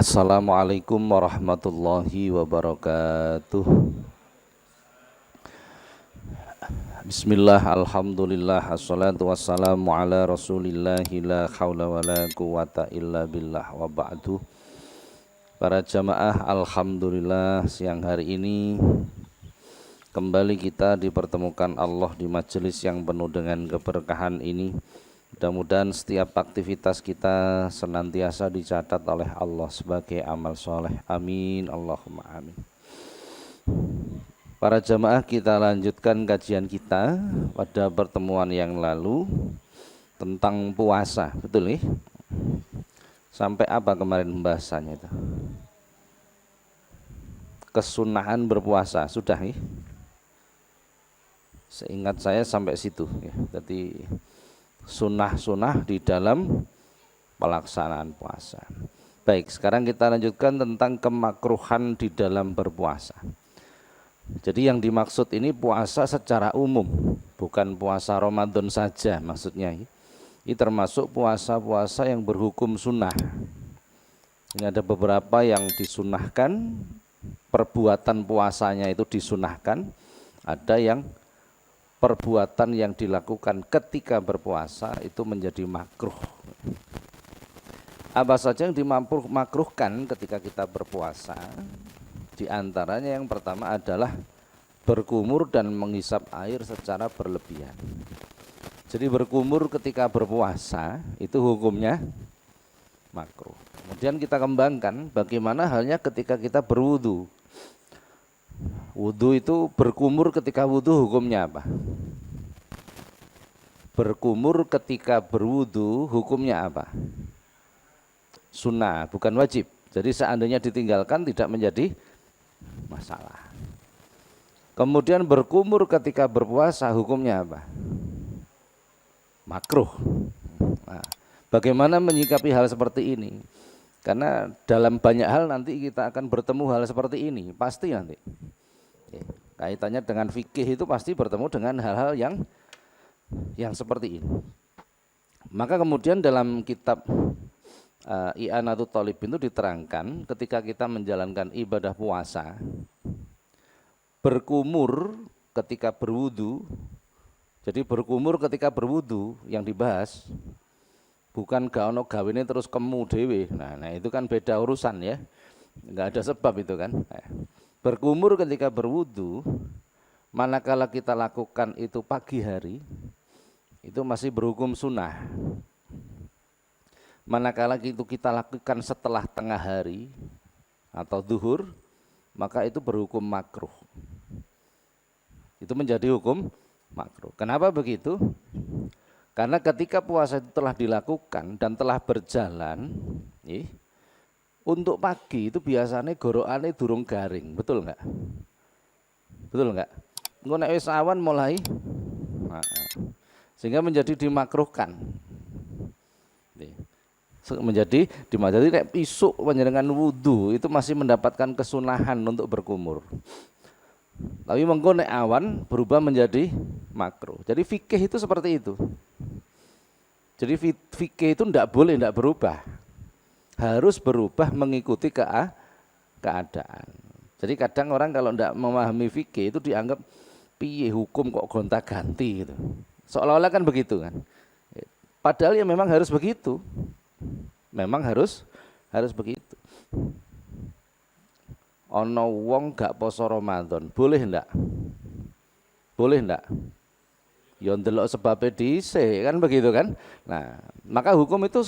Assalamualaikum warahmatullahi wabarakatuh. Bismillah, alhamdulillah, assalatu wassalamu ala rasulillahi la hawla wa la quwata illa billah wa ba'du. Para jamaah, alhamdulillah siang hari ini kembali kita dipertemukan Allah di majelis yang penuh dengan keberkahan ini. Mudah-mudahan setiap aktivitas kita senantiasa dicatat oleh Allah sebagai amal soleh. Amin, Allahumma amin. Para jamaah, kita lanjutkan kajian kita pada pertemuan yang lalu tentang puasa, betul nih? Sampai apa kemarin pembahasannya itu? Kesunahan berpuasa, sudah nih? Seingat saya sampai situ ya. Jadi sunnah-sunnah di dalam pelaksanaan puasa. Baik, sekarang kita lanjutkan tentang kemakruhan di dalam berpuasa. Jadi yang dimaksud ini puasa secara umum, bukan puasa Ramadan saja maksudnya. Ini termasuk puasa-puasa yang berhukum sunnah. Ini ada beberapa yang disunahkan, perbuatan puasanya itu disunahkan, ada yang perbuatan yang dilakukan ketika berpuasa itu menjadi makruh. Apa saja yang dimakruhkan ketika kita berpuasa? Di antaranya yang pertama adalah berkumur dan menghisap air secara berlebihan. Jadi berkumur ketika berpuasa itu hukumnya makruh. Kemudian kita kembangkan bagaimana halnya ketika kita berwudu. Wudu itu berkumur ketika wudu hukumnya apa? Berkumur ketika berwudu hukumnya apa? Sunnah, bukan wajib. Jadi seandainya ditinggalkan tidak menjadi masalah. Kemudian berkumur ketika berpuasa hukumnya apa? Makruh. Nah, bagaimana menyikapi hal seperti ini? Karena dalam banyak hal nanti kita akan bertemu hal seperti ini, pasti nanti. Kaitannya dengan fikih itu pasti bertemu dengan hal-hal yang seperti ini. Maka kemudian dalam kitab I'anatul Thalibin itu diterangkan ketika kita menjalankan ibadah puasa, berkumur ketika berwudu. Jadi berkumur ketika berwudu yang dibahas bukan gak ono gawene terus kemu dewe. Nah itu kan beda urusan ya. Enggak ada sebab itu kan. Berkumur ketika berwudu, manakala kita lakukan itu pagi hari, itu masih berhukum sunnah. Manakala itu kita lakukan setelah tengah hari atau zuhur, maka itu berhukum makruh. Itu menjadi hukum makruh. Kenapa begitu? Karena ketika puasa itu telah dilakukan dan telah berjalan, untuk pagi itu biasanya gorokane durung garing, betul enggak? Betul enggak? Engko nek wis awan mulai sehingga menjadi dimakruhkan. Menjadi nek isuk panjenengan wudu itu masih mendapatkan kesunahan untuk berkumur. Tapi mengko nek awan berubah menjadi makruh. Jadi fikih itu seperti itu. Jadi fikih itu tidak boleh tidak berubah. Harus berubah mengikuti keadaan. Jadi kadang orang kalau tidak memahami fikih itu dianggap piye hukum kok gonta-ganti gitu. Seolah-olah kan begitu kan. Padahal ya memang harus begitu. Memang harus begitu. Ono wong gak poso Ramadan, boleh ndak? Boleh ndak? Ya ndelok sebabnya dhisik kan begitu kan. Nah, maka hukum itu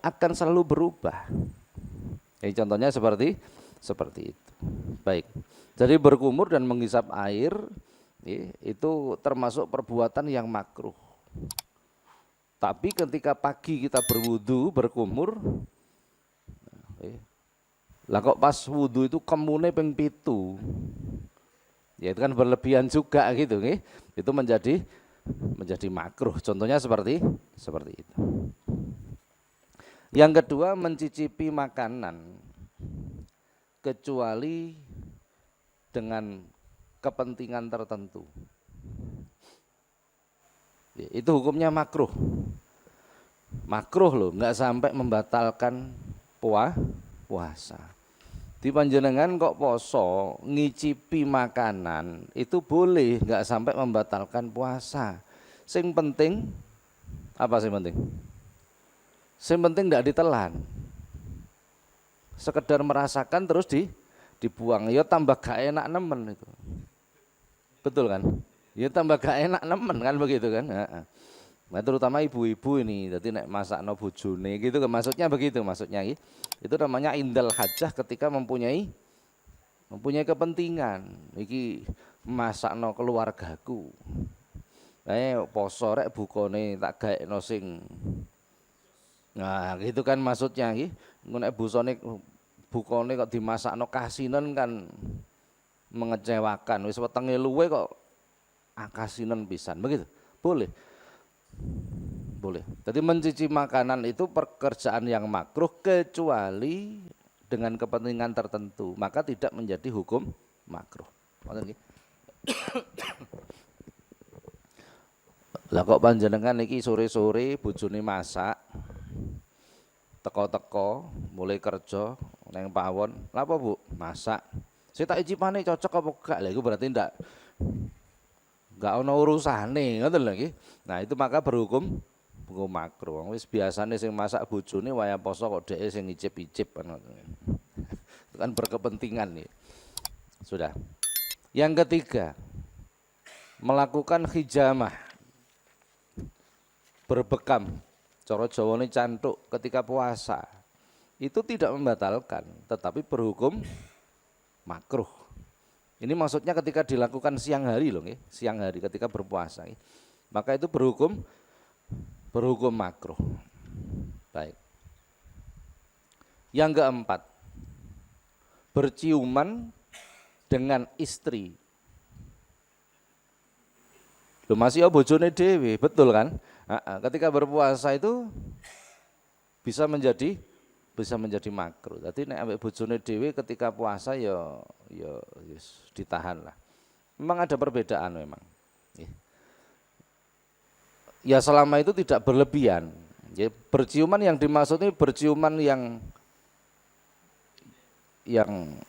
akan selalu berubah. Jadi contohnya seperti itu. Baik. Jadi berkumur dan menghisap air itu termasuk perbuatan yang makruh. Tapi ketika pagi kita berwudu, berkumur, Lah kok pas wudu itu kemune ping 7. Ya itu kan berlebihan juga gitu nggih. Itu menjadi makruh. Contohnya seperti itu. Yang kedua, mencicipi makanan kecuali dengan kepentingan tertentu. Itu hukumnya makruh. Makruh loh, nggak sampai membatalkan puasa. Di panjenengan kok poso ngicipi makanan itu boleh, nggak sampai membatalkan puasa. Sing penting apa sih penting? Sing penting nggak ditelan. Sekedar merasakan terus dibuang, ya tambah gak enak nemen itu. Betul kan? Ya tambah gak enak nemen kan begitu kan? Nah, terutama ibu-ibu ini, jadi nek masakno bojone gitu kan, maksudnya begitu maksudnya. Itu namanya indal hajah, ketika mempunyai kepentingan. Iki masakno keluargaku. Poso rek bukone tak gaekno sing. Nah, gitu kan maksudnya iki. Nek bukone kok dimasakno kasinen kan mengecewakan. Wis wetenge luwe kok kasinen pisan. Begitu. Boleh. Jadi mencicipi makanan itu pekerjaan yang makruh kecuali dengan kepentingan tertentu, maka tidak menjadi hukum makruh. Lah kok panjenengan iki sore-sore bojone masak, teko-teko mulai kerja neng pawon, lha apa Bu? Masak. Saya tak icipane cocok apa gak? Lah iku berarti ndak ono urusane, ngoten lho nggih. Nah, itu maka berhukum makruh. Wis biasane sing masak bojone waya poso kok dheke sing ngicip-icip kan. Itu kan berkepentingan nih. Sudah. Yang ketiga, melakukan hijamah, berbekam, cara Jawane cantuk ketika puasa. Itu tidak membatalkan, tetapi berhukum makruh. Ini maksudnya ketika dilakukan siang hari loh, siang hari ketika berpuasa, maka itu berhukum makruh. Baik. Yang keempat, berciuman dengan istri. Loh masih bojone dhewe, betul kan? Ketika berpuasa itu bisa menjadi makruh. Jadi nek ambek bojone dhewe ketika puasa ya ditahan lah. Memang ada perbedaan memang. Ya selama itu tidak berlebihan. Ya, berciuman yang dimaksud ini berciuman yang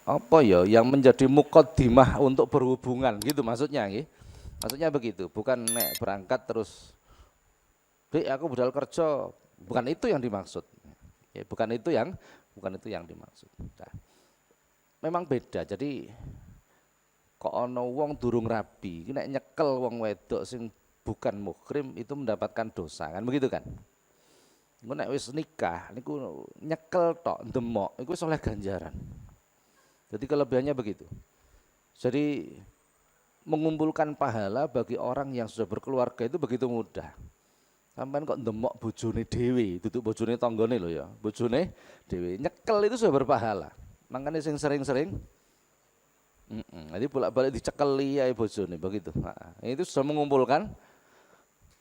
apa ya? Yang menjadi muqaddimah untuk berhubungan gitu maksudnya, nggih. Maksudnya begitu, bukan nek berangkat terus aku budal kerja, bukan itu yang dimaksud. Ya, bukan itu yang dimaksud. Nah, memang beda. Jadi kok ana wong durung rabi, iki nek nyekel wong wedok sing bukan muhrim itu mendapatkan dosa, kan begitu kan? Engko nek wis nikah niku nyekel tok ndemok iku wis oleh ganjaran. Jadi kelebihannya begitu. Jadi mengumpulkan pahala bagi orang yang sudah berkeluarga itu begitu mudah. Sampeyan kok ndemok bojone dhewe, duduk bojone tanggane lho ya. Bojone dhewe nyekel itu sudah berpahala. Makanya sing sering-sering jadi bolak-balik dicekeli ya bojone begitu. Itu sudah mengumpulkan.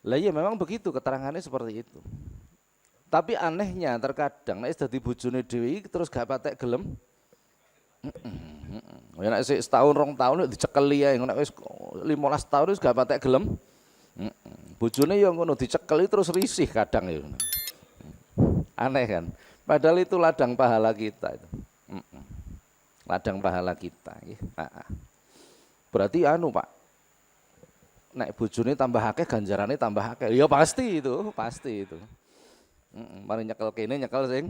Lah iya memang begitu, keterangannya seperti itu. Tapi anehnya terkadang nek dadi bojone dhewe terus gak patek gelem. Ya nek sik setahun 2 tahun dicekeli ae, nek wis 15 tahun wis gak patek gelem. Bojone ya ngono dicekeli terus risih kadang ya. Aneh kan? Padahal itu ladang pahala kita itu. Ladang pahala kita nggih. Berarti Pak. Nek bojone tambah akeh ganjarane tambah akeh. Ya pasti itu. Mari nyekel kene nyekel sing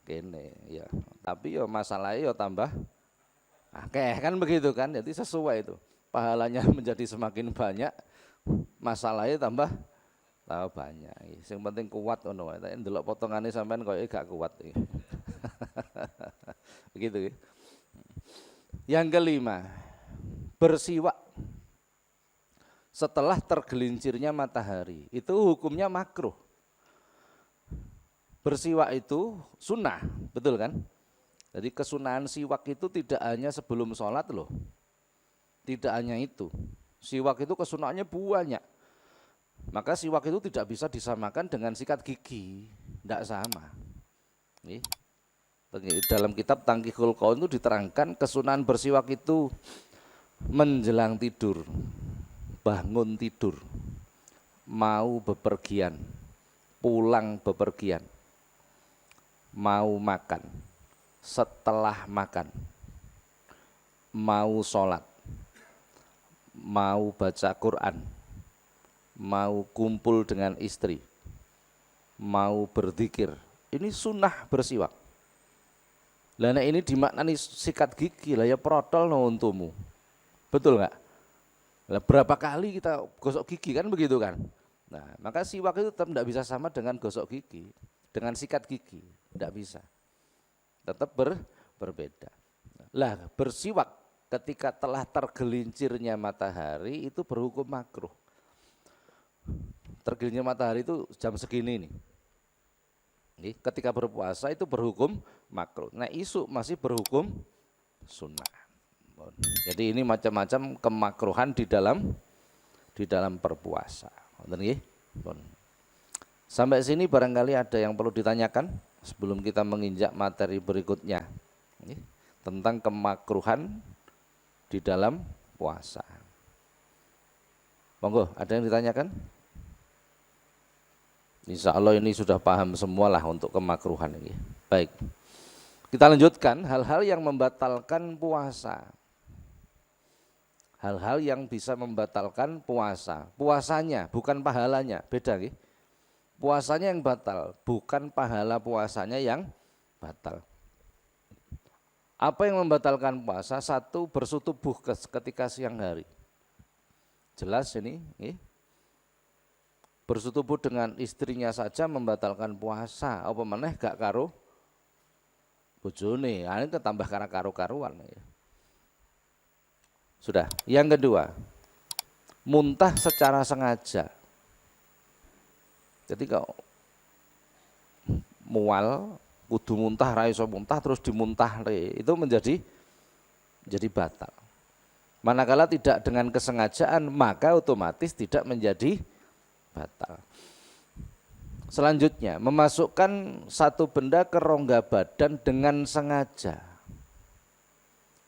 kene ya. Tapi ya masalahnya ya tambah akeh kan begitu kan. Jadi sesuai itu. Pahalanya menjadi semakin banyak, masalahnya tambah banyak. Yang penting kuat ngono wae. Tapi ndelok potongane sampean koyo gak kuat iki. Begitu ya. Yang kelima, bersiwak setelah tergelincirnya matahari. Itu hukumnya makruh. Bersiwak itu sunnah, betul kan? Jadi kesunahan siwak itu tidak hanya sebelum sholat loh. Tidak hanya itu. Siwak itu kesunahannya banyak. Maka siwak itu tidak bisa disamakan dengan sikat gigi. Tidak sama. Nih. Dalam kitab Tangqiqul Qaul itu diterangkan kesunahan bersiwak itu menjelang tidur, bangun tidur, mau bepergian, pulang bepergian, mau makan, setelah makan, mau sholat, mau baca Quran, mau kumpul dengan istri, mau berzikir. Ini sunnah bersiwak. Lah nek ini dimaknani sikat gigi lah ya protol no untumu. Betul nggak? Lah berapa kali kita gosok gigi kan begitu kan? Nah, maka siwak itu tetap tidak bisa sama dengan gosok gigi, dengan sikat gigi, tidak bisa. Tetap berbeda. Lah bersiwak ketika telah tergelincirnya matahari itu berhukum makruh. Tergelincir matahari itu jam segini nih. Ketika berpuasa itu berhukum makruh. Nah isu masih berhukum sunnah. Jadi ini macam-macam kemakruhan di dalam berpuasa. Sampai sini barangkali ada yang perlu ditanyakan sebelum kita menginjak materi berikutnya tentang kemakruhan di dalam puasa. Monggo, ada yang ditanyakan? Insya Allah ini sudah paham semualah untuk kemakruhan ini. Baik, kita lanjutkan hal-hal yang membatalkan puasa. Hal-hal yang bisa membatalkan puasa. Puasanya, bukan pahalanya, beda nih. Puasanya yang batal, bukan pahala puasanya yang batal. Apa yang membatalkan puasa? Satu, bersutubuh ketika siang hari. Jelas ini, bersetubuh dengan istrinya saja membatalkan puasa, apa meneh gak karo bojone, ini ketambah karena karo-karuan ya. Sudah. Yang kedua, muntah secara sengaja. Jadi kalau mual kudu muntah ra iso muntah terus dimuntah itu menjadi batal. Manakala tidak dengan kesengajaan maka otomatis tidak menjadi batal. Selanjutnya, memasukkan satu benda ke rongga badan dengan sengaja.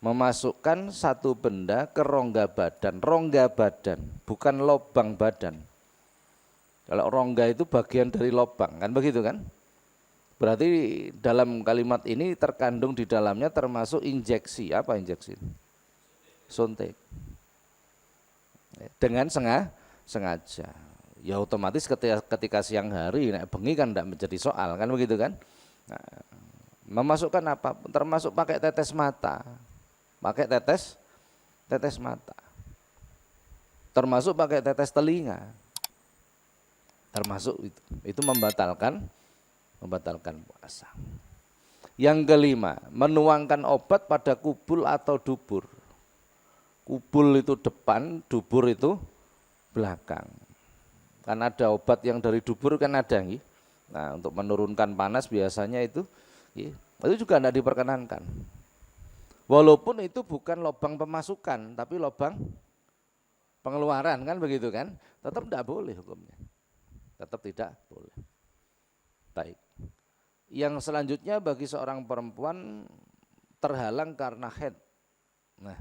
Memasukkan satu benda ke rongga badan, bukan lobang badan. Kalau rongga itu bagian dari lobang, kan begitu kan? Berarti dalam kalimat ini terkandung di dalamnya termasuk injeksi. Apa injeksi? Suntik. Dengan sengaja. Ya otomatis ketika siang hari nek bengi kan tidak menjadi soal kan begitu kan. Nah, memasukkan apa termasuk pakai tetes mata, mata, termasuk pakai tetes telinga, termasuk itu membatalkan puasa. Yang kelima, menuangkan obat pada kubul atau dubur. Kubul itu depan, dubur itu belakang. Kan ada obat yang dari dubur kan ada nih. Nah, untuk menurunkan panas biasanya itu juga tidak diperkenankan. Walaupun itu bukan lubang pemasukan, tapi lubang pengeluaran kan begitu kan, tetap tidak boleh hukumnya. Tetap tidak boleh. Baik. Yang selanjutnya bagi seorang perempuan terhalang karena haid. Nah,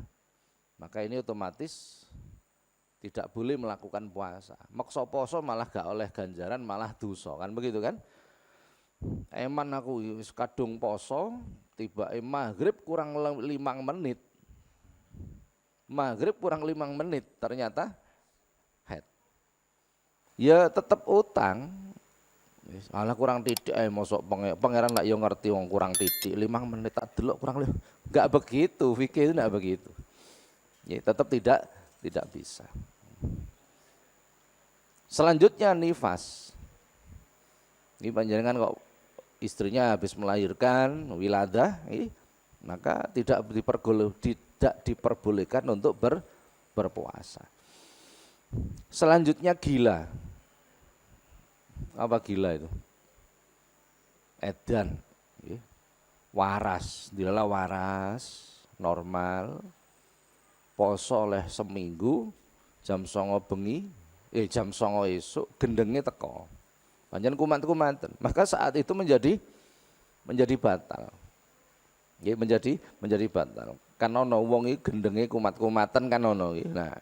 maka ini otomatis tidak boleh melakukan puasa. Maksa poso malah gak oleh ganjaran, malah dosa kan begitu kan? Eman aku wis kadung poso, tiba maghrib kurang 5 menit. Maghrib kurang 5 menit ternyata haid. Ya tetap utang. Alah kurang titik mosok pangeran lak yo ngerti wong kurang titik 5 menit tak delok kurang enggak begitu, fikih itu enggak begitu. Ya tetap tidak bisa. Selanjutnya nifas. Ini panjenengan kok istrinya habis melahirkan wiladah, maka tidak diperbolehkan untuk berpuasa. Selanjutnya gila. Apa gila itu? Edan. waras, dilala waras, normal, poso oleh seminggu, jam 09.00 bengi, jam 09.00 esuk gendenge teko. Pancen kumat-kumaten. Maka saat itu menjadi batal. Nggih, menjadi batal. Kan ana wong iki gendenge kumat-kumatan kan ono iki. Nah,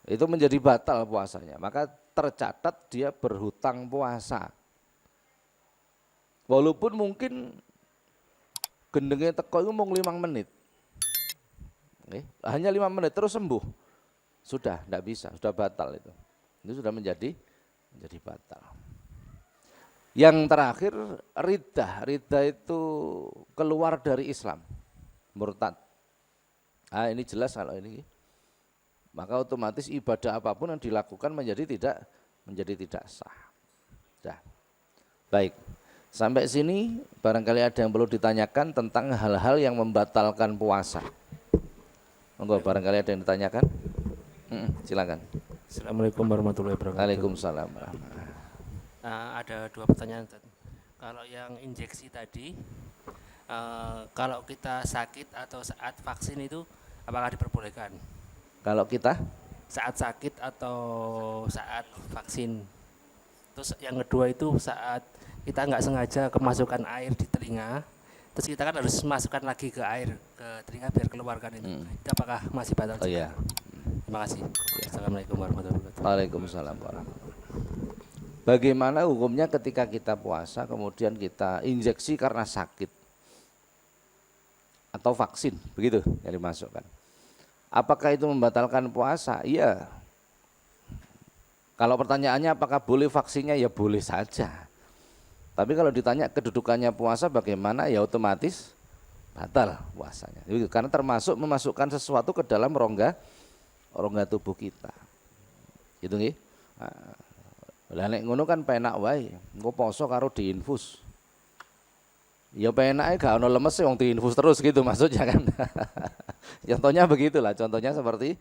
itu menjadi batal puasanya. Maka tercatat dia berhutang puasa. Walaupun mungkin gendenge teko itu mung 5 menit. Hanya 5 menit terus sembuh. Sudah tidak bisa, sudah batal itu. Itu sudah menjadi batal. Yang terakhir riddah. Riddah itu keluar dari Islam, murtad. Ini jelas kalau ini. Maka otomatis ibadah apapun yang dilakukan menjadi tidak sah. Sudah. Baik. Sampai sini barangkali ada yang perlu ditanyakan tentang hal-hal yang membatalkan puasa. Monggo barangkali ada yang ditanyakan. Silakan. Assalamualaikum warahmatullahi wabarakatuh. Waalaikumsalam. Ada 2 pertanyaan. Kalau yang injeksi tadi, kalau kita sakit atau saat vaksin itu apakah diperbolehkan? Kalau kita Saat sakit atau saat vaksin. Terus yang kedua itu saat kita nggak sengaja kemasukan air di telinga, terus kita kan harus masukkan lagi ke air ke telinga biar keluarkan itu. Itu apakah masih batal? Oh iya. Terima kasih. Assalamualaikum warahmatullahi wabarakatuh. Waalaikumsalam warahmatullahi wabarakatuh. Bagaimana hukumnya ketika kita puasa kemudian kita injeksi karena sakit atau vaksin, begitu yang dimasukkan. Apakah itu membatalkan puasa? Iya. Kalau pertanyaannya apakah boleh vaksinnya, ya boleh saja. Tapi kalau ditanya kedudukannya puasa bagaimana, ya otomatis batal puasanya. Karena termasuk memasukkan sesuatu ke dalam rongga tubuh kita. Gitu nggih. Lah nek ngono kan penak wae. Engko poso karo diinfus. Ya penake gak ono lemes wong diinfus terus gitu maksudnya kan. Contohnya begitulah, contohnya seperti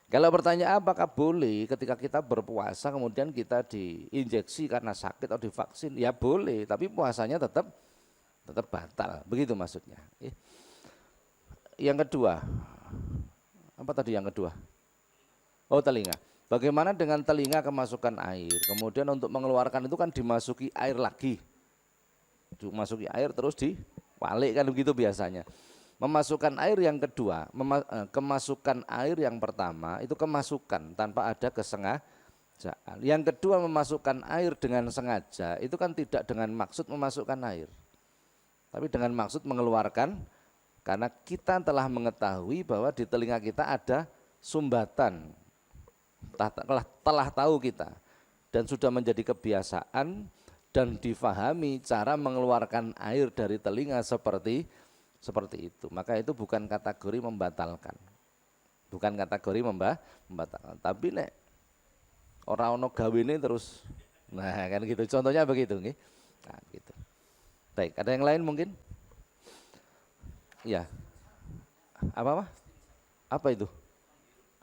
kalau bertanya apakah boleh ketika kita berpuasa kemudian kita diinjeksi karena sakit atau divaksin, ya boleh, tapi puasanya tetap batal, begitu maksudnya. Yang kedua, apa tadi yang kedua? Oh, telinga. Bagaimana dengan telinga kemasukan air, kemudian untuk mengeluarkan itu kan dimasuki air lagi, dimasuki air terus diwalik kan begitu biasanya. Memasukkan air yang kedua, kemasukan air yang pertama itu kemasukan tanpa ada kesengajaan. Yang kedua memasukkan air dengan sengaja itu kan tidak dengan maksud memasukkan air, tapi dengan maksud mengeluarkan, karena kita telah mengetahui bahwa di telinga kita ada sumbatan, telah tahu kita dan sudah menjadi kebiasaan dan difahami cara mengeluarkan air dari telinga seperti itu, maka itu bukan kategori membatalkan, membatalkan. Tapi nek orang ono gawene terus, nah kan gitu, contohnya begitu nih. Nah, gitu. Baik, ada yang lain mungkin? Ya, apa itu?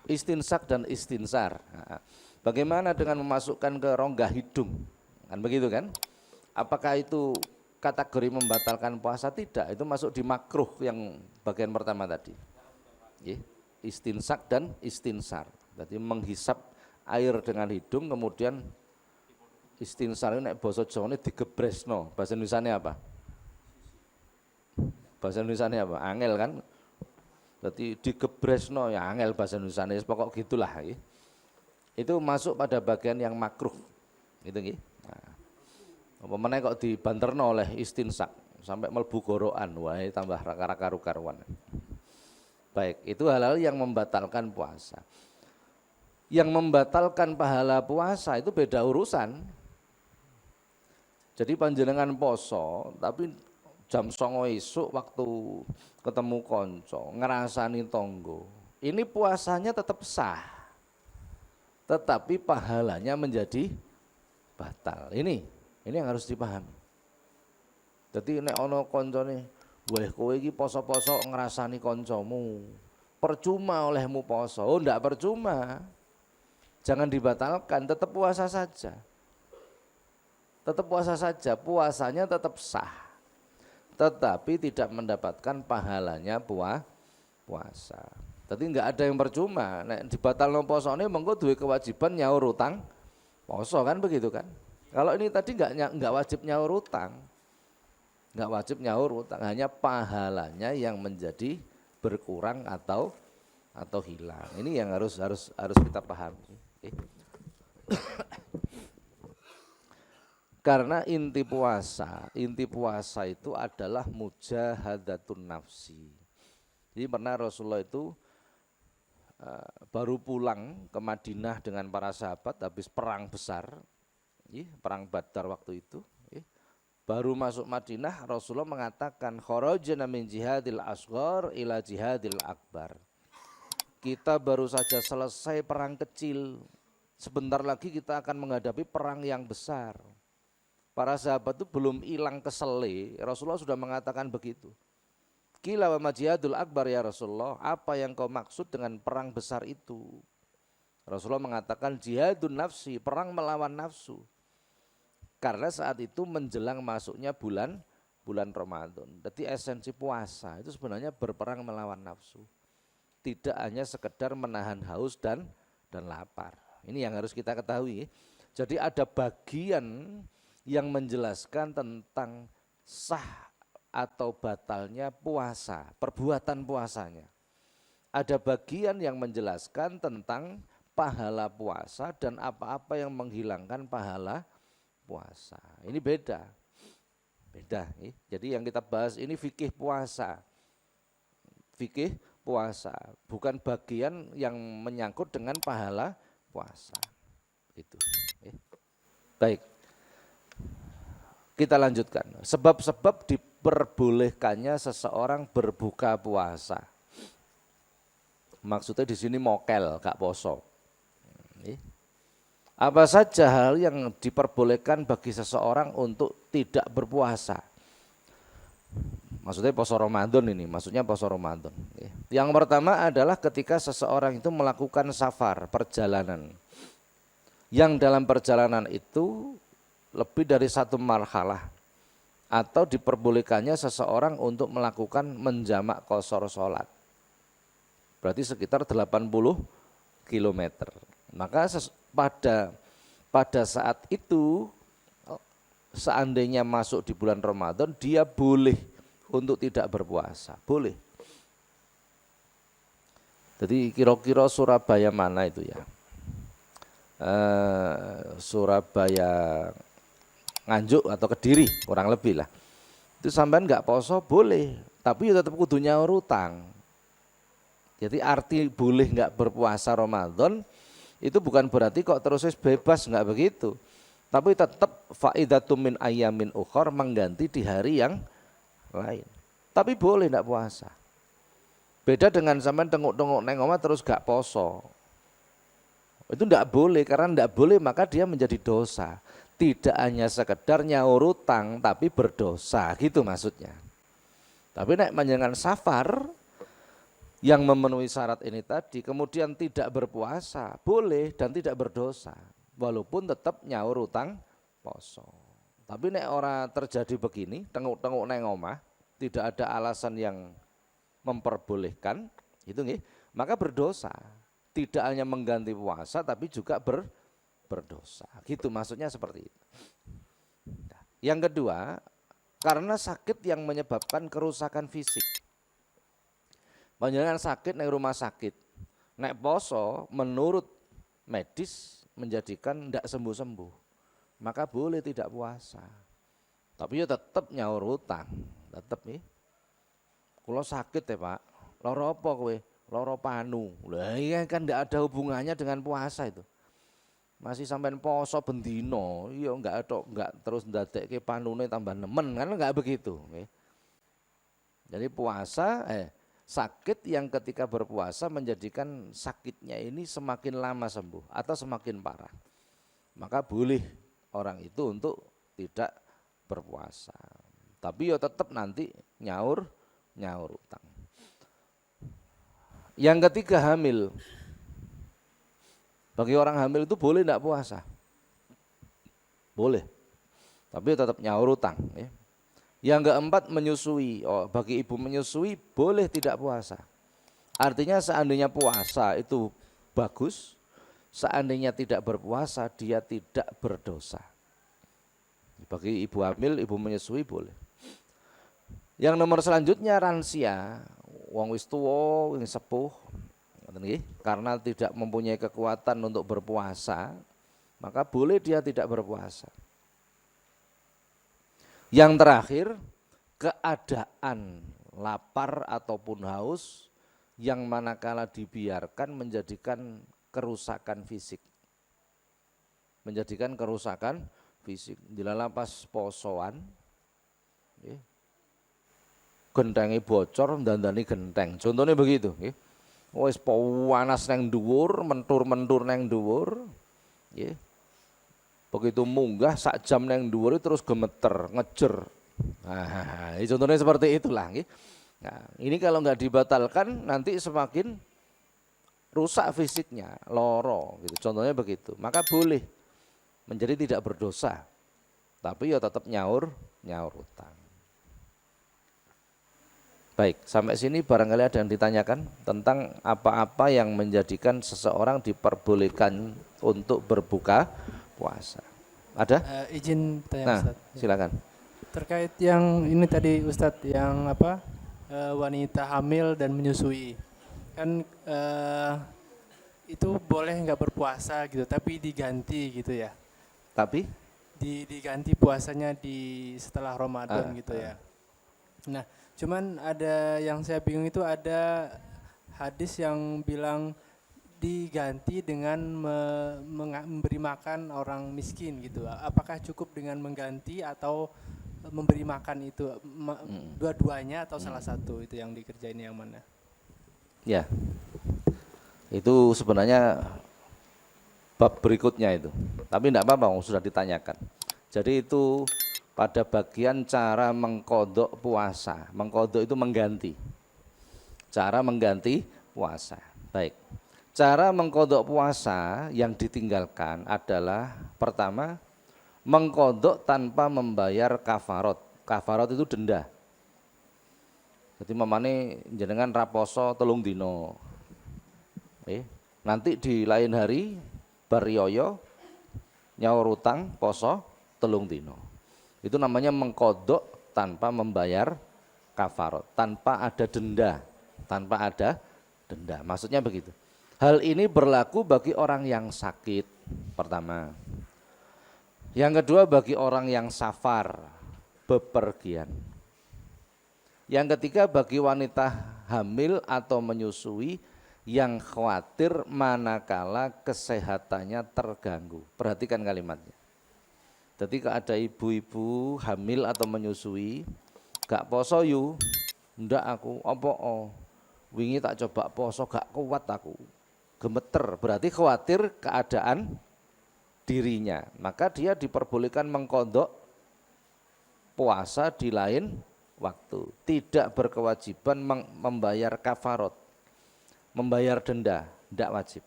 Istinsak dan istinsar. Nah, bagaimana dengan memasukkan ke rongga hidung? Kan begitu kan? Apakah itu kategori membatalkan puasa? Tidak, itu masuk di makruh yang bagian pertama tadi. Istinsak dan istinsar. Jadi menghisap air dengan hidung kemudian istinsar ini nek basa Jawane digebresno. Bahasa Indonesianya apa? Bahasa Indonesianya apa? Angel kan? Berarti digebresno ya angel bahasa Indonesianya, pokok gitulah. Itu masuk pada bagian yang makruh. Gitu nggih. Apa meneh kok dibanterno oleh istinsak sampai mlebu gorokan, wah tambah karu-karuan. Baik, itu hal-hal yang membatalkan puasa. Yang membatalkan pahala puasa itu beda urusan. Jadi panjenengan poso tapi jam 09.00 esuk waktu ketemu konco ngerasani tonggo, ini puasanya tetap sah, tetapi pahalanya menjadi batal. Ini yang harus dipahami. Jadi nek ana koncone, "Wah, kowe iki poso-poso ngrasani kancamu. Percuma olehmu poso." Oh, ndak percuma. Jangan dibatalkan, tetap puasa saja. Tetap puasa saja, puasanya tetap sah. tetapi tidak mendapatkan pahalanya puasa. Jadi enggak ada yang percuma. Nek dibatalno posone mengko duwe kewajiban nyaur utang poso kan begitu kan. Kalau ini tadi enggak wajib nyaur utang. Enggak wajib nyaur utang, hanya pahalanya yang menjadi berkurang atau hilang. Ini yang harus kita pahami. Karena inti puasa itu adalah mujahadatun nafsi. Jadi pernah Rasulullah itu baru pulang ke Madinah dengan para sahabat habis perang besar, perang Badar waktu itu. Baru masuk Madinah Rasulullah mengatakan kharajna min jihadil asghar ila jihadil akbar. Kita baru saja selesai perang kecil, sebentar lagi kita akan menghadapi perang yang besar. Para sahabat itu belum hilang kesele, Rasulullah sudah mengatakan begitu. Qila wa ma jihadul akbar ya Rasulullah, apa yang kau maksud dengan perang besar itu? Rasulullah mengatakan jihadun nafsi, perang melawan nafsu. Karena saat itu menjelang masuknya bulan Ramadan. Jadi esensi puasa itu sebenarnya berperang melawan nafsu. Tidak hanya sekedar menahan haus dan lapar. Ini yang harus kita ketahui. Jadi ada bagian yang menjelaskan tentang sah atau batalnya puasa, perbuatan puasanya. Ada bagian yang menjelaskan tentang pahala puasa dan apa-apa yang menghilangkan pahala puasa. Ini beda. Jadi yang kita bahas ini fikih puasa. Fikih puasa, bukan bagian yang menyangkut dengan pahala puasa. Gitu. Baik. Kita lanjutkan. Sebab-sebab diperbolehkannya seseorang berbuka puasa. Maksudnya di sini mokel, gak poso. Apa saja hal yang diperbolehkan bagi seseorang untuk tidak berpuasa? Maksudnya poso Ramadan ini, maksudnya poso Ramadan. Yang pertama adalah ketika seseorang itu melakukan safar, perjalanan. Yang dalam perjalanan itu lebih dari satu marhalah atau diperbolehkannya seseorang untuk melakukan menjamak qashar sholat. Berarti sekitar 80 km. Maka pada saat itu seandainya masuk di bulan Ramadan dia boleh untuk tidak berpuasa, boleh. Jadi kira-kira Surabaya mana itu ya? Surabaya Nganjuk atau Kediri kurang lebih lah. Itu sampean nggak poso boleh, tapi ya tetap kudu nyaur utang. Jadi arti boleh nggak berpuasa Ramadan itu bukan berarti kok terus bebas, nggak begitu. Tapi tetap faidatum min ayyamin ukhor, mengganti di hari yang lain. Tapi boleh nggak puasa. Beda dengan sampean tengok-tengok neng omah terus gak poso. Itu nggak boleh, karena nggak boleh maka dia menjadi dosa. Tidak hanya sekedar nyaur utang tapi berdosa, gitu maksudnya. Tapi nek panjenengan safar yang memenuhi syarat ini tadi kemudian tidak berpuasa, boleh dan tidak berdosa, walaupun tetap nyaur utang poso. Tapi nek ora terjadi begini, tengok-tengok neng omah, tidak ada alasan yang memperbolehkan, itu nggih, maka berdosa. Tidak hanya mengganti puasa tapi juga berdosa. Gitu maksudnya seperti itu. Yang kedua, karena sakit yang menyebabkan kerusakan fisik. Panjenengan sakit nang rumah sakit, nek poso menurut medis menjadikan ndak sembuh-sembuh, maka boleh tidak puasa. Tapi ya tetap nyaur utang, tetap nih. Kalau sakit ya Pak, loro apa kowe? Loro panu. Lah iya kan ndak ada hubungannya dengan puasa itu. Masih sampean poso bendino, iya enggak terus ndadekke panune tambah nemen, kan enggak begitu, nggih. Jadi puasa sakit yang ketika berpuasa menjadikan sakitnya ini semakin lama sembuh atau semakin parah. Maka boleh orang itu untuk tidak berpuasa. Tapi ya tetap nanti nyaur utang. Yang ketiga hamil. Bagi orang hamil itu boleh tidak puasa? Boleh. Tapi tetap nyaur utang. Ya. Yang keempat menyusui. Oh, bagi ibu menyusui boleh tidak puasa. Artinya seandainya puasa itu bagus, seandainya tidak berpuasa dia tidak berdosa. Bagi ibu hamil, ibu menyusui boleh. Yang nomor selanjutnya lansia, wong wis tuwa, wong sepuh, karena tidak mempunyai kekuatan untuk berpuasa, maka boleh dia tidak berpuasa. Yang terakhir, keadaan lapar ataupun haus yang manakala dibiarkan menjadikan kerusakan fisik. Menjadikan kerusakan fisik. Dilala pas posoan, gentengnya bocor, dandani genteng. Contohnya begitu. Wis panas neng dhuwur, mentur-mentur neng dhuwur. Begitu munggah sak jam neng dhuwur terus gemeter, ngejer. Nah, contohnya seperti itulah. Nah, ini kalau nggak dibatalkan nanti semakin rusak fisiknya, loro gitu. Contohnya begitu. Maka boleh menjadi tidak berdosa. Tapi ya tetap nyaur utang. Baik, sampai sini barangkali ada yang ditanyakan tentang apa-apa yang menjadikan seseorang diperbolehkan untuk berbuka puasa. Ada? Izin tanya Nah, Ustaz. silakan. Terkait yang ini tadi Ustadz yang apa wanita hamil dan menyusui kan itu boleh nggak berpuasa gitu tapi diganti gitu ya. Tapi Diganti puasanya di setelah Ramadan gitu ya. Nah, cuman ada yang saya bingung itu ada hadis yang bilang diganti dengan memberi makan orang miskin gitu. Apakah cukup dengan mengganti atau memberi makan itu dua-duanya atau salah satu itu yang dikerjain yang mana? ya, itu sebenarnya bab berikutnya itu. Tapi tidak apa-apa, sudah ditanyakan. Jadi itu pada bagian cara mengkodok puasa. Mengkodok itu mengganti. Cara mengganti puasa. Baik. Cara mengkodok puasa yang ditinggalkan adalah pertama, mengkodok tanpa membayar kafarot. Kafarot itu denda. Jadi mamane jenengan raposo 3 dino. Nanti di lain hari barioyo nyaur utang poso 3 dino. Itu namanya mengkodok tanpa membayar kafarot, tanpa ada denda, Maksudnya begitu. Hal ini berlaku bagi orang yang sakit, pertama. Yang kedua bagi orang yang safar, bepergian. Yang ketiga bagi wanita hamil atau menyusui yang khawatir manakala kesehatannya terganggu. Perhatikan kalimatnya. Jadi kalau ada ibu-ibu hamil atau menyusui, gak poso yu, ndak aku, wingi tak coba poso gak kuat aku, gemeter, berarti khawatir keadaan dirinya. Maka dia diperbolehkan mengkodok puasa di lain waktu, tidak berkewajiban membayar kafarot, membayar denda, tidak wajib,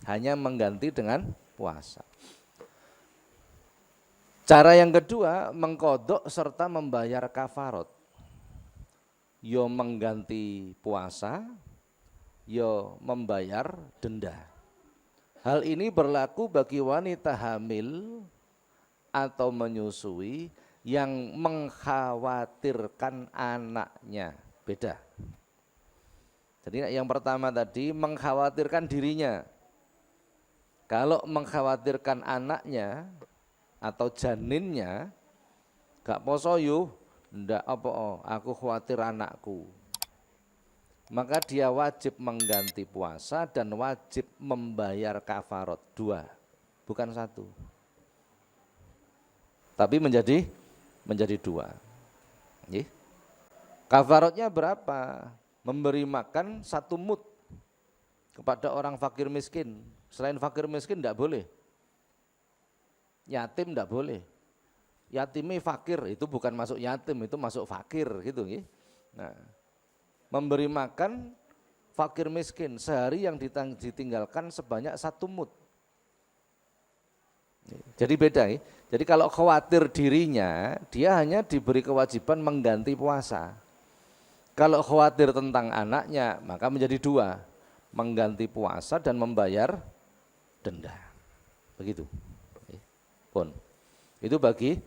hanya mengganti dengan puasa. Cara yang kedua, mengkodok serta membayar kafarot. Yo mengganti puasa, yo membayar denda. Hal ini berlaku bagi wanita hamil atau menyusui yang mengkhawatirkan anaknya. Beda. Jadi yang pertama tadi mengkhawatirkan dirinya. Kalau mengkhawatirkan anaknya atau janinnya, gak poso yu, ndak aku khawatir anakku. Maka dia wajib mengganti puasa dan wajib membayar kafarot 2, bukan 1. Tapi menjadi 2. Kafarotnya berapa? Memberi makan 1 mud kepada orang fakir miskin. Selain fakir miskin tidak boleh. Yatim tidak boleh. Yatimnya fakir, itu bukan masuk yatim, itu masuk fakir gitu. Nah, memberi makan fakir miskin sehari yang ditinggalkan sebanyak 1 mud. Jadi beda ya. Jadi kalau khawatir dirinya, dia hanya diberi kewajiban mengganti puasa. Kalau khawatir tentang anaknya, maka menjadi dua, mengganti puasa dan membayar denda. Begitu. Pun. Itu bagi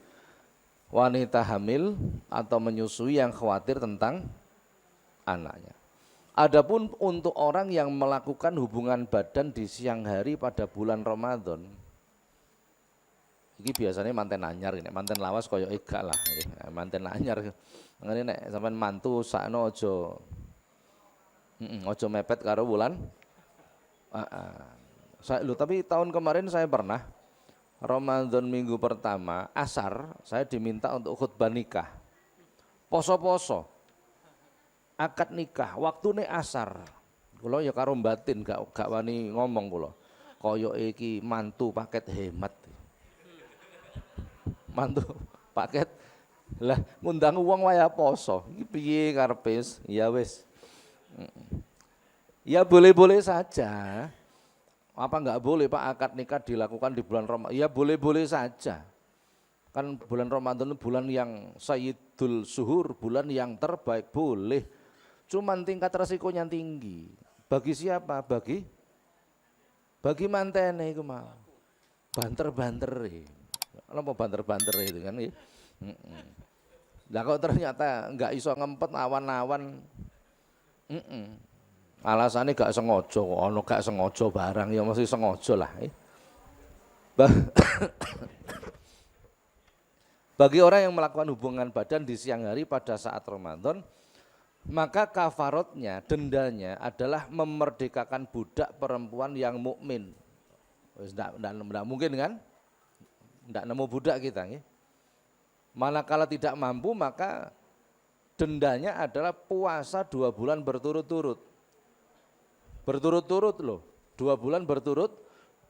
wanita hamil atau menyusui yang khawatir tentang anaknya. Adapun untuk orang yang melakukan hubungan badan di siang hari pada bulan Ramadan, ini biasanya manten anyar, ini manten lawas koyo ega lah, manten anyar. Ngene nek sampean mantu sakno aja mepet karo bulan. Tapi tahun kemarin saya pernah Ramadan minggu pertama asar saya diminta untuk khutbah nikah. Poso-poso. Akad nikah, waktune asar. Kula ya karo batin gak wani ngomong kula. Kaya iki mantu paket hemat. Mantu paket lah ngundang uang waya poso. Iki piye karepe? Ya wis. Ya boleh-boleh saja. Apa enggak boleh Pak akad nikah dilakukan di bulan Ramadan? Ya boleh-boleh saja. Kan bulan Ramadan itu bulan yang sayyidul suhur, bulan yang terbaik, boleh. Cuman tingkat resikonya tinggi. Bagi siapa? Bagi mantene iku mau. Banter-banter. Apa banter-banter itu kan ya. Lah kok ternyata enggak iso ngempet awan-awan. Alasannya gak sengaja, ono gak sengaja barang ya mesti sengaja lah. Bagi orang yang melakukan hubungan badan di siang hari pada saat Ramadan, maka kafaratnya, dendanya adalah memerdekakan budak perempuan yang mukmin. Tidak mungkin kan? Tidak nemu budak kita. Ya. Manakala tidak mampu maka dendanya adalah puasa 2 bulan berturut-turut. Berturut-turut loh, 2 bulan berturut.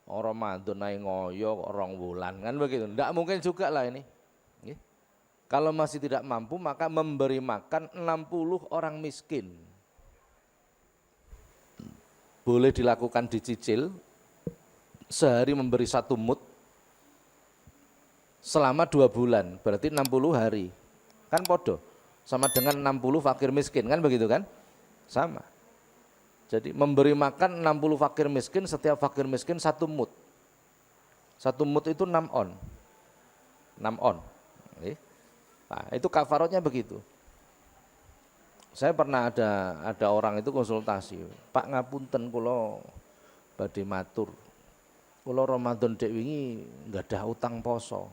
Ramadan naik ngoyo 2 bulan kan begitu. Tidak mungkin juga lah ini. Ya. Kalau masih tidak mampu maka memberi makan 60 orang miskin. Boleh dilakukan dicicil, sehari memberi 1 mud, selama 2 bulan, berarti 60 hari. Kan podo, sama dengan 60 fakir miskin, kan begitu kan? Sama. Jadi memberi makan 60 fakir miskin, setiap fakir miskin 1 mud. 1 mud itu 6 on. 6 on. Nah, itu kafaratnya begitu. Saya pernah ada orang itu konsultasi, Pak ngapunten kula badhe matur. Kula Ramadan dek wingi nggadah utang poso.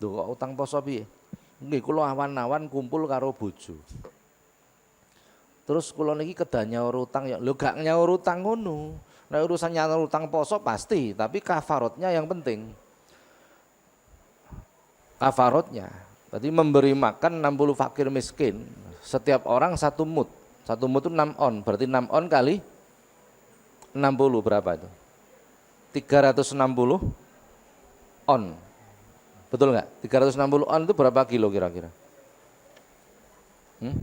Lho kok utang poso piye? Nggih kula awan-awan kumpul karo bojo. Terus kula niki kedah nyaur utang ya. Lho gak nyaur utang ngono. Nek urusan nyaur utang poso pasti, tapi kafaratnya yang penting. Kafaratnya. Berarti memberi makan 60 fakir miskin, setiap orang 1 mud. 1 mud itu 6 on, berarti 6 on kali 60 berapa itu? 360 on. Betul enggak? 360 on itu berapa kilo kira-kira?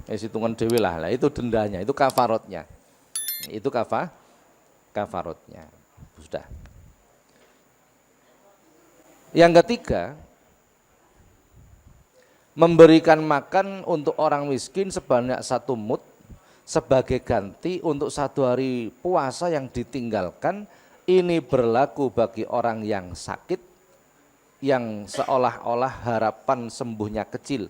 Hitungan dewe lah, itu dendanya, itu kafaratnya. Itu kafaratnya. Sudah. Yang ketiga, memberikan makan untuk orang miskin sebanyak 1 mud sebagai ganti untuk 1 hari puasa yang ditinggalkan. Ini berlaku bagi orang yang sakit, yang seolah-olah harapan sembuhnya kecil,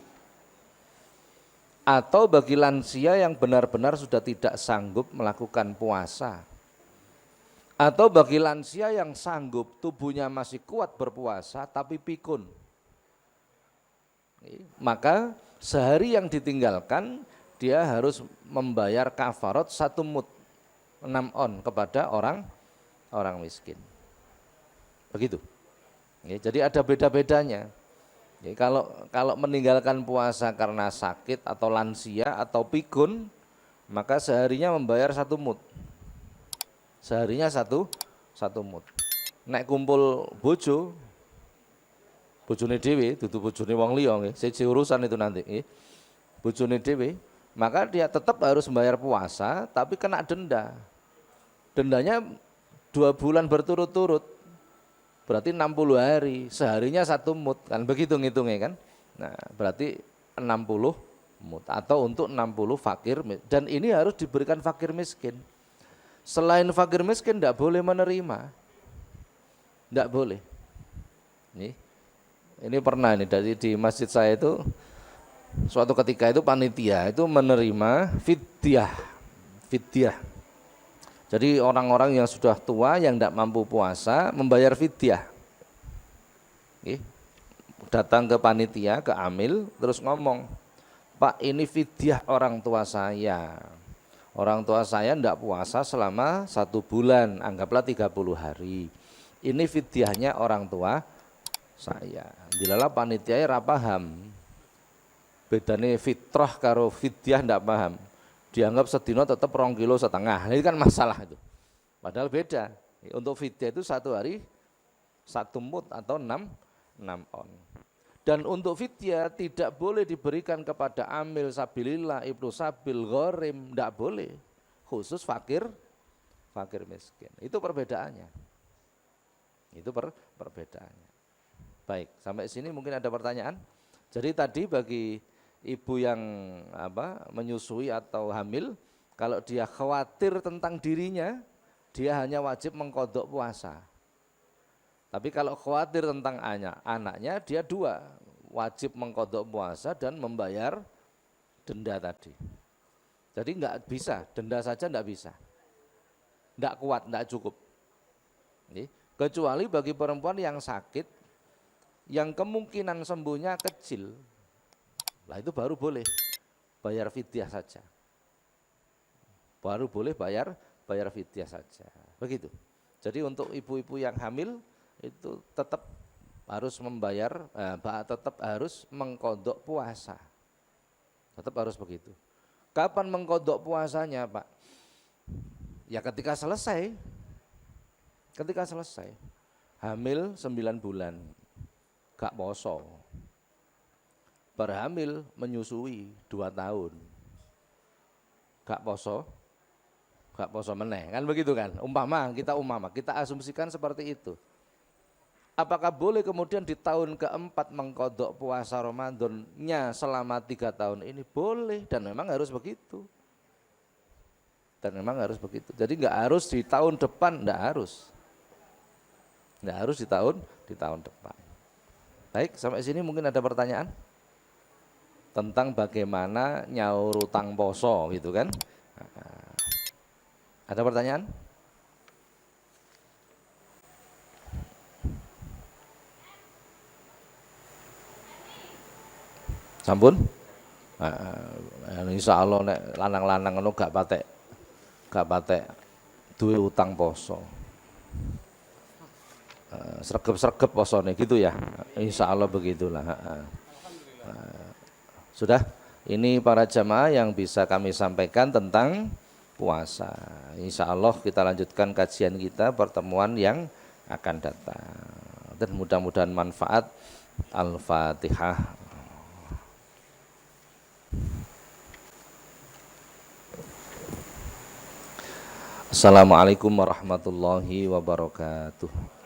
atau bagi lansia yang benar-benar sudah tidak sanggup melakukan puasa, atau bagi lansia yang sanggup, tubuhnya masih kuat berpuasa tapi pikun. Maka sehari yang ditinggalkan dia harus membayar kafarat 1 mud 6 on kepada orang miskin. Begitu. Jadi ada beda-bedanya. Kalau meninggalkan puasa karena sakit atau lansia atau pikun, maka seharinya membayar 1 mud. Seharinya 1 mud. Nek kumpul bojo, bojone dhewe, dudu bojone wong liya nggih, siji urusan itu nanti nggih. Bojone dhewe, maka dia tetap harus membayar puasa tapi kena denda. Dendanya 2 bulan berturut-turut. berarti 60 hari, seharinya 1 mud, kan begitu ngitungnya kan. Nah, berarti 60 mud atau untuk 60 fakir, dan ini harus diberikan fakir miskin. Selain fakir miskin tidak boleh menerima, tidak boleh. Ini pernah nih di masjid saya itu, suatu ketika itu panitia itu menerima fidyah. Jadi orang-orang yang sudah tua yang tidak mampu puasa membayar fidyah. Datang ke panitia, ke amil, terus ngomong, Pak, ini fidyah orang tua saya. Orang tua saya tidak puasa selama 1 bulan, anggaplah 30 hari. Ini fidyahnya orang tua saya. Dilala panitia ra paham. Bedane fitrah karo fidyah tidak paham. Dianggap sedino tetap 2,5 kilo. Ini kan masalah itu. Padahal beda. Untuk fidyah itu 1 hari 1 mud atau 6 on. Dan untuk fidyah tidak boleh diberikan kepada amil sabilillah, ibnu sabil, gharim, tidak boleh. Khusus fakir miskin. Itu perbedaannya. Itu perbedaannya. Baik, sampai sini mungkin ada pertanyaan. Jadi tadi bagi ibu yang menyusui atau hamil, kalau dia khawatir tentang dirinya, dia hanya wajib mengqadha puasa. Tapi kalau khawatir tentang anaknya, dia 2, wajib mengqadha puasa dan membayar denda tadi. Jadi enggak bisa, denda saja enggak bisa. Enggak kuat, enggak cukup. Kecuali bagi perempuan yang sakit, yang kemungkinan sembuhnya kecil, lah itu baru boleh bayar fidyah saja. Baru boleh bayar fidyah saja. Begitu. Jadi untuk ibu-ibu yang hamil itu tetap harus membayar, tetap harus mengqadha puasa. Tetap harus begitu. Kapan mengqadha puasanya, Pak? Ya ketika selesai. Hamil 9 bulan, gak poso. Berhamil menyusui 2 tahun, gak poso meneh, kan begitu kan? Kita asumsikan seperti itu. Apakah boleh kemudian di tahun keempat mengqadha puasa Ramadannya selama 3 tahun ini? Boleh, dan memang harus begitu. Jadi enggak harus di tahun depan, enggak harus di tahun depan. Baik, sampai sini mungkin ada pertanyaan tentang bagaimana nyaur utang poso gitu kan? Ada pertanyaan? Sampun? Insya Allah nek lanang-lanang ngono gak patek duwe utang poso. Sregep-sregep posone gitu ya. Insya Allah begitulah. Sudah, ini para jamaah yang bisa kami sampaikan tentang puasa. Insya Allah kita lanjutkan kajian kita pertemuan yang akan datang. Dan mudah-mudahan manfaat. Al-Fatihah. Assalamualaikum warahmatullahi wabarakatuh.